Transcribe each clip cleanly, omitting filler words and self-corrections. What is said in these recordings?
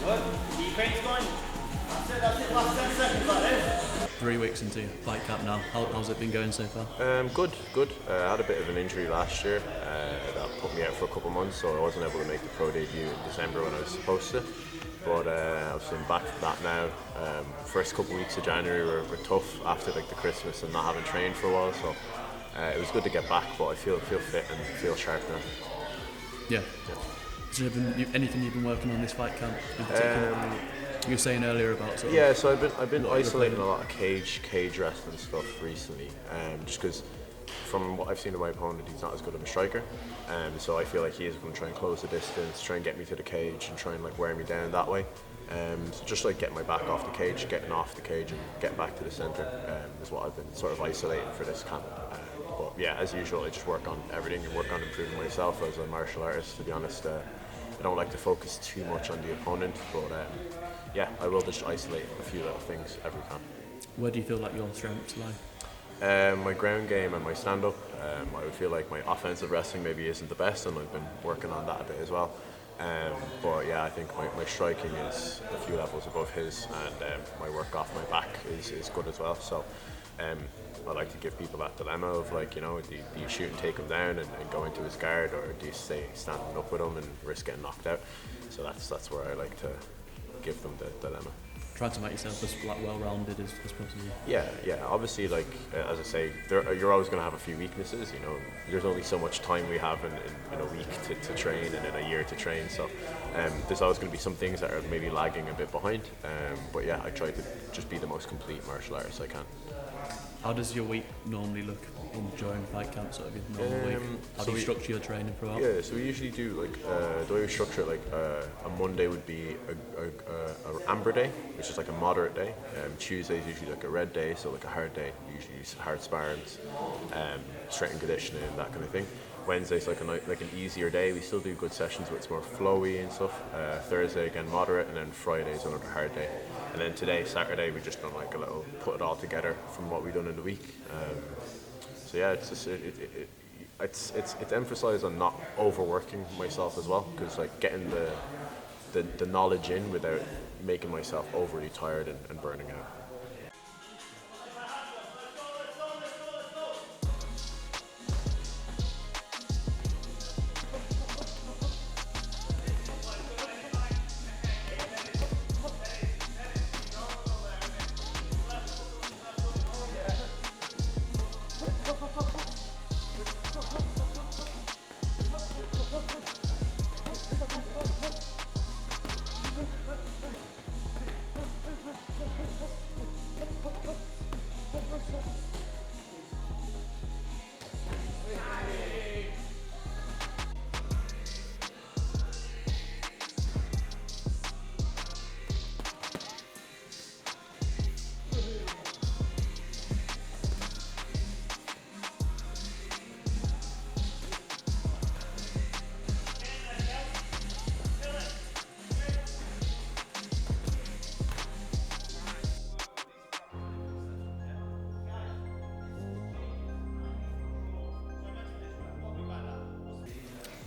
Good. Keep pace going. That's it. Last 10 seconds, that is. 3 weeks into fight camp now. How's it been going so far? Good. I had a bit of an injury last year that put me out for a couple of months, so I wasn't able to make the pro debut in December when I was supposed to. But I'm back from that now. First couple of weeks of January were tough after like the Christmas and not having trained for a while, so it was good to get back. But I feel fit and feel sharp now. Yeah. Has there been anything you've been working on this fight camp in particular? You were saying earlier about sort of so I've been isolating a lot of cage wrestling stuff recently, just because from what I've seen of my opponent, he's not as good of a striker, so I feel like he is going to try and close the distance, try and get me to the cage, and try and like wear me down that way. So just like getting my back off the cage, getting off the cage, and getting back to the centre is what I've been sort of isolating for this camp. But yeah, as usual, I just work on everything and work on improving myself as a martial artist. To be honest, I don't like to focus too much on the opponent, but yeah, I will just isolate a few little things every time. Where do you feel like your strengths lie? My ground game and my stand-up. I would feel like my offensive wrestling maybe isn't the best, and I've been working on that a bit as well. But yeah, I think my striking is a few levels above his, and my work off my back is good as well. So I like to give people that dilemma of like, do you shoot and take him down and go into his guard, or do you stay standing up with him and risk getting knocked out? So that's where I like to give them the dilemma. Trying to make yourself as well-rounded as possible. Yeah. Obviously, as I say, you're always going to have a few weaknesses. There's only so much time we have in a week to train and in a year to train. So there's always going to be some things that are maybe lagging a bit behind. But yeah, I try to just be the most complete martial artist I can. How does your week normally look during fight camp, sort of your normal week? How do you structure your training throughout? Yeah, so we usually do the way we structure it, a Monday would be a amber day, which is like a moderate day. Tuesday is usually like a red day, so like a hard day. We usually use hard sparrings, strength and conditioning, that kind of thing. Wednesday's like an easier day. We still do good sessions, but it's more flowy and stuff. Thursday again moderate, and then Friday's another hard day. And then today, Saturday, we just done like a little put it all together from what we've done in the week. So yeah, it's just it's emphasised on not overworking myself as well, because like getting the knowledge in without making myself overly tired and burning out.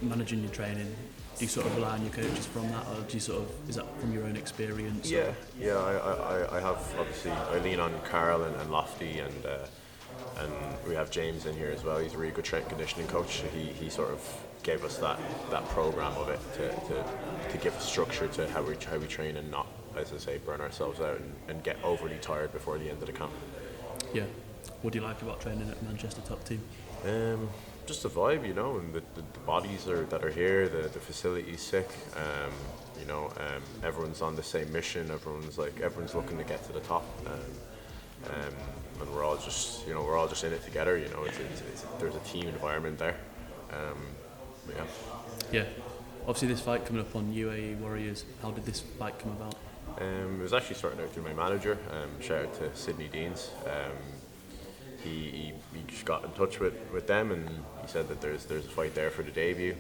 Managing your training, do you sort of rely on your coaches from that, or do you is that from your own experience? Yeah, I have, obviously I lean on Carl and Lofty, and we have James in here as well. He's a really good strength and conditioning coach. He sort of gave us that program of it to give a structure to how we train, and not, as I say, burn ourselves out and get overly tired before the end of the camp. Yeah. What do you like about training at Manchester Top Team? Just the vibe, and the bodies that are here, the facility's sick. Everyone's on the same mission. Everyone's looking to get to the top, and we're all just in it together. There's a team environment there. Yeah. Yeah. Obviously, this fight coming up on UAE Warriors. How did this fight come about? It was actually starting out through my manager. Shout out to Sydney Denis. He just got in touch with them, and he said that there's a fight there for the debut.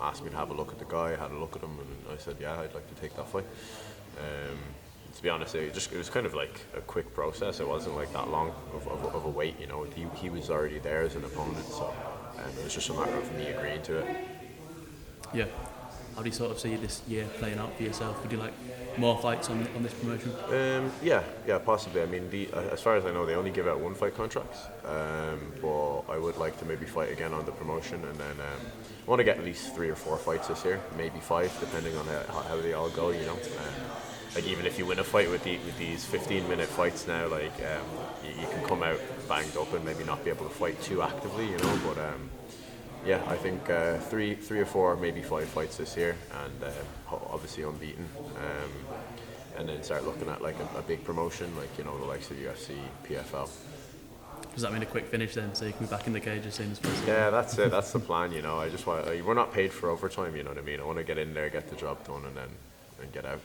Asked me to have a look at the guy. I had a look at him, and I said, yeah, I'd like to take that fight. To be honest, it was kind of like a quick process. It wasn't like that long of a wait. He was already there as an opponent, so it was just a matter of me agreeing to it. Yeah. how do you sort of see this year playing out for yourself? Would you like more fights on this promotion? Yeah, possibly. I mean, as far as I know, they only give out 1 fight contracts. But I would like to maybe fight again on the promotion, and then I want to get at least 3 or 4 fights this year, maybe 5, depending on how they all go. Like even if you win a fight with these 15-minute fights now, like you can come out banged up and maybe not be able to fight too actively, But yeah, I think 3 or 4, maybe 5 fights this year, and obviously unbeaten. And then start looking at like a big promotion, like the likes of UFC, PFL. Does that mean a quick finish then, so you can be back in the cage as soon as possible? Yeah, that's it. That's the plan. I just want. We're not paid for overtime. You know what I mean? I want to get in there, get the job done, and then get out.